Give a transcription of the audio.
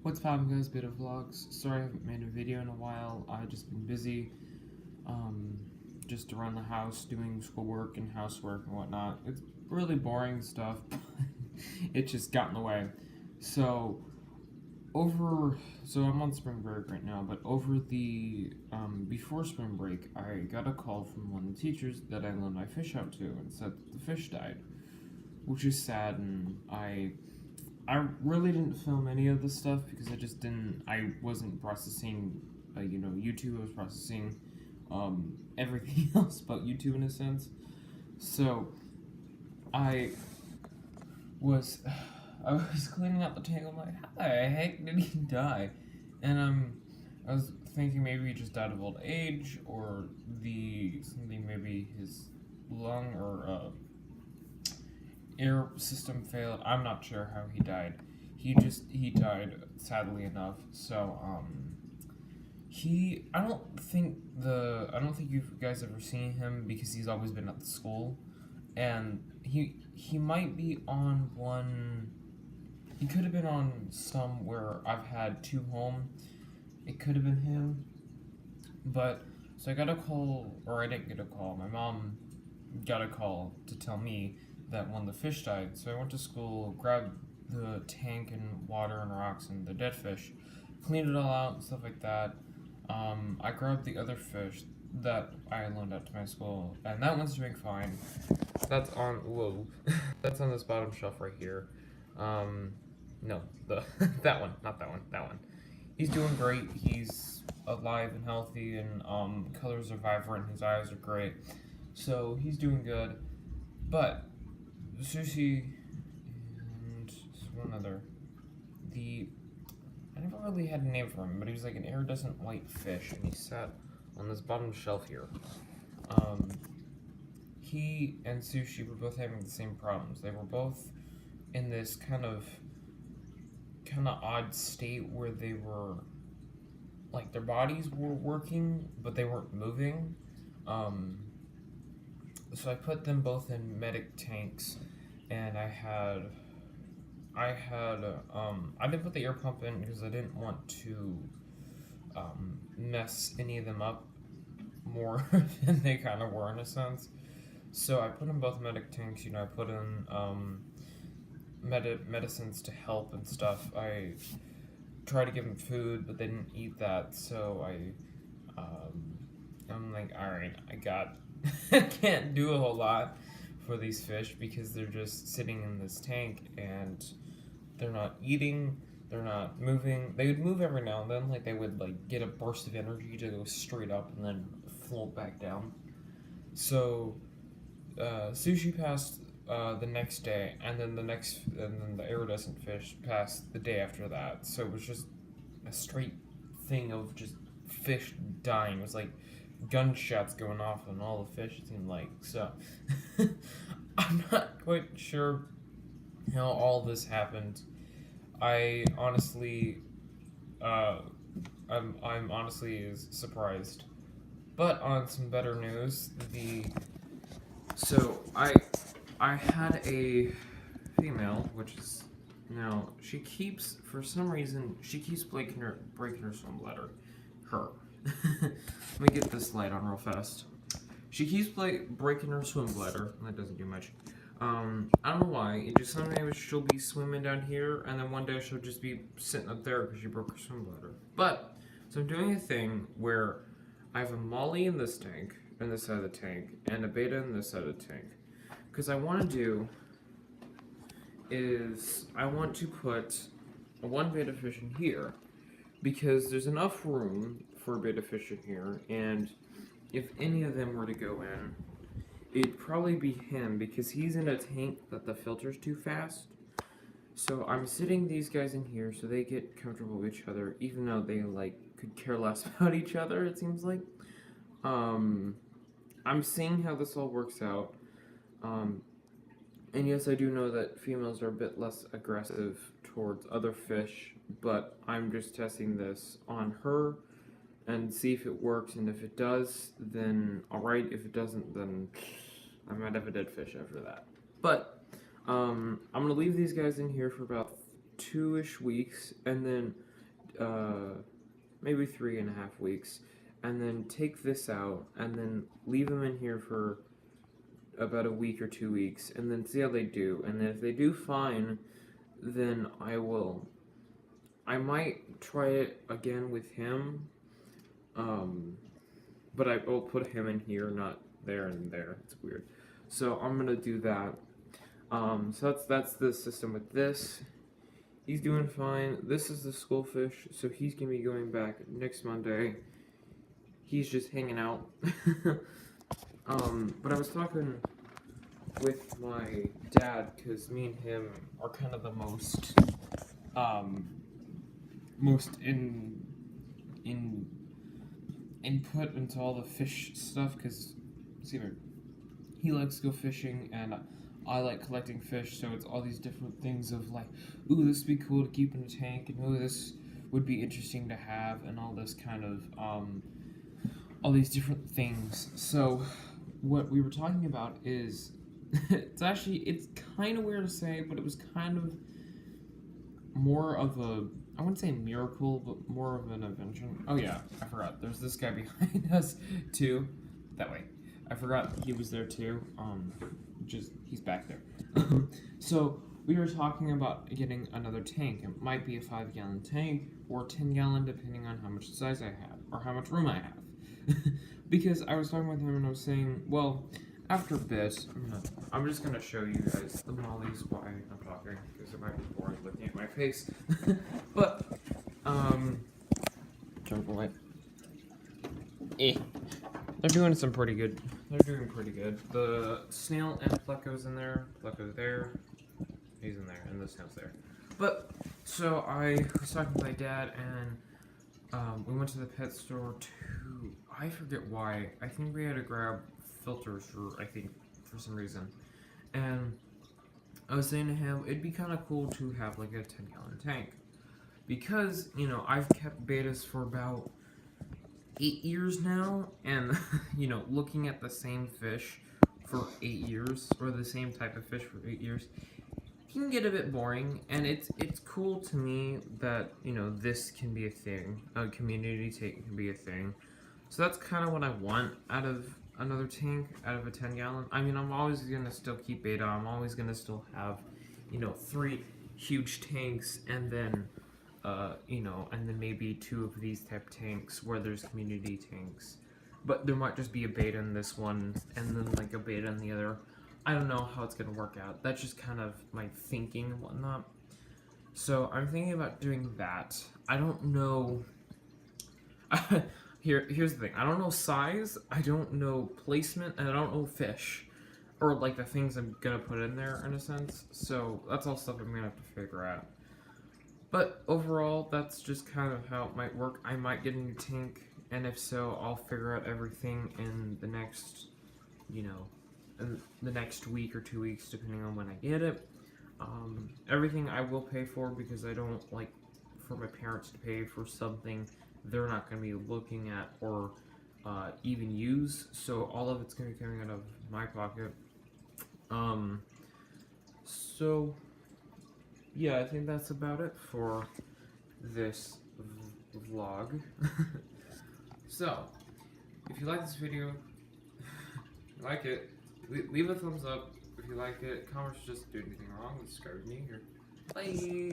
What's poppin', guys? Beta Vlogs. Sorry I haven't made a video in a while. I've just been busy, um, just around the house doing schoolwork and housework and whatnot. It's really boring stuff. It just got in the way. So so I'm on spring break right now. But over the before spring break, I got a call from one of the teachers that I loaned my fish out to and said that the fish died, which is sad, and I really didn't film any of this stuff because I wasn't processing, YouTube. I was processing everything else about YouTube in a sense. So I was, I was cleaning out the tank. I'm like, how the heck did he die? And I was thinking maybe he just died of old age or maybe his lung or air system failed. I'm not sure how he died. He died sadly enough. So I don't think you guys ever seen him because he's always been at the school, and he might be on one. He could have been on some where I've had two home. It could have been him, but so I got a call, or I didn't get a call. My mom got a call to tell me that one of the fish died. So I went to school, grabbed the tank and water and rocks and the dead fish, cleaned it all out and stuff like that. I grabbed the other fish that I loaned out to my school, and that one's doing fine. That's on that's on this bottom shelf right here. No, the that one, not that one, that one. He's doing great. He's alive and healthy, and colors are vibrant. His eyes are great, so he's doing good. But Sushi and one other. I never really had a name for him, but he was like an iridescent white fish, and he sat on this bottom shelf here. He and Sushi were both having the same problems. They were both in this kind of odd state where they were like their bodies were working, but they weren't moving. So I put them both in medic tanks, and I didn't put the air pump in because I didn't want to mess any of them up more than they kind of were in a sense. So I put in both medic tanks. I put in medicines to help and stuff. I tried to give them food, but they didn't eat that. So I'm like, all right, I can't do a whole lot for these fish because they're just sitting in this tank and they're not eating, they're not moving. They would move every now and then, like they would like get a burst of energy to go straight up and then float back down. So Sushi passed the next day, and then the iridescent fish passed the day after that. So it was just a straight thing of just fish dying. It was like gunshots going off on all the fish, it seemed like. So I'm not quite sure how all this happened. I honestly, I'm honestly surprised. But on some better news, so I had a female, which is now for some reason she keeps breaking her swim bladder. Her. Let me get this light on real fast. She keeps breaking her swim bladder. That doesn't do much. I don't know why. It just sometimes she'll be swimming down here, and then one day she'll just be sitting up there because she broke her swim bladder. But so I'm doing a thing where I have a Molly in this tank, in this side of the tank, and a Beta in this side of the tank. Because I want to put one Beta fish in here, because there's enough room for a Beta fish in here, and if any of them were to go in, it'd probably be him, because he's in a tank that the filter's too fast. So I'm sitting these guys in here so they get comfortable with each other, even though they could care less about each other, it seems like. I'm seeing how this all works out. And yes, I do know that females are a bit less aggressive towards other fish, but I'm just testing this on her and see if it works, and if it does, then alright. If it doesn't, then I might have a dead fish after that. But I'm gonna leave these guys in here for about 2-ish weeks, and then maybe 3.5 weeks, and then take this out, and then leave them in here for about a week or 2 weeks, and then see how they do. And then if they do fine, then I might try it again with him. But I will put him in here, not there and there. It's weird. So I'm gonna do that. So that's the system with this. He's doing fine. This is the schoolfish, so he's gonna be going back next Monday. He's just hanging out. But I was talking with my dad, because me and him are kind of the most input into all the fish stuff, because he likes to go fishing and I like collecting fish, so it's all these different things of like, ooh, this would be cool to keep in a tank, and ooh, this would be interesting to have, and all this kind of all these different things. So what we were talking about is it's kind of weird to say, but it was kind of more of a, I wouldn't say miracle, but more of an invention. Oh yeah, I forgot. There's this guy behind us too. That way. I forgot he was there too. He's back there. So we were talking about getting another tank. It might be a 5-gallon tank or 10-gallon, depending on how much size I have or how much room I have. Because I was talking with him and I was saying, well, after a bit, I'm just gonna show you guys the mollies while I'm talking, because it might be boring looking at my face. But jump away. They're doing pretty good. The snail and Pleco's in there. Pleco's there. He's in there, and the snail's there. But so I was talking to my dad, and we went to the pet store to, I forget why. I think we had to grab filters for some reason. And I was saying to him, it'd be kind of cool to have like a 10-gallon tank, because I've kept betas for about 8 years now, and looking at the same fish for 8 years, or the same type of fish for 8 years, can get a bit boring. And it's cool to me that this can be a thing, a community tank can be a thing. So that's kind of what I want out of another tank, out of a 10-gallon. I mean, I'm always gonna still keep beta. I'm always gonna still have 3 huge tanks, and then and then maybe 2 of these type tanks where there's community tanks. But there might just be a beta in this one, and then like a beta in the other. I don't know how it's gonna work out. That's just kind of my thinking and whatnot. So I'm thinking about doing that. I don't know. Here's the thing. I don't know size. I don't know placement, and I don't know fish, or like the things I'm gonna put in there in a sense. So that's all stuff I'm gonna have to figure out. But overall, that's just kind of how it might work. I might get a new tank, and if so, I'll figure out everything in the next, in the next week or 2 weeks, depending on when I get it. Everything I will pay for, because I don't like for my parents to pay for something they're not going to be looking at or even use. So all of it's going to be coming out of my pocket. So yeah, I think that's about it for this vlog. So, if you like this video, like it, leave a thumbs up. If you like it, comments just do anything wrong, subscribe to me here. Bye!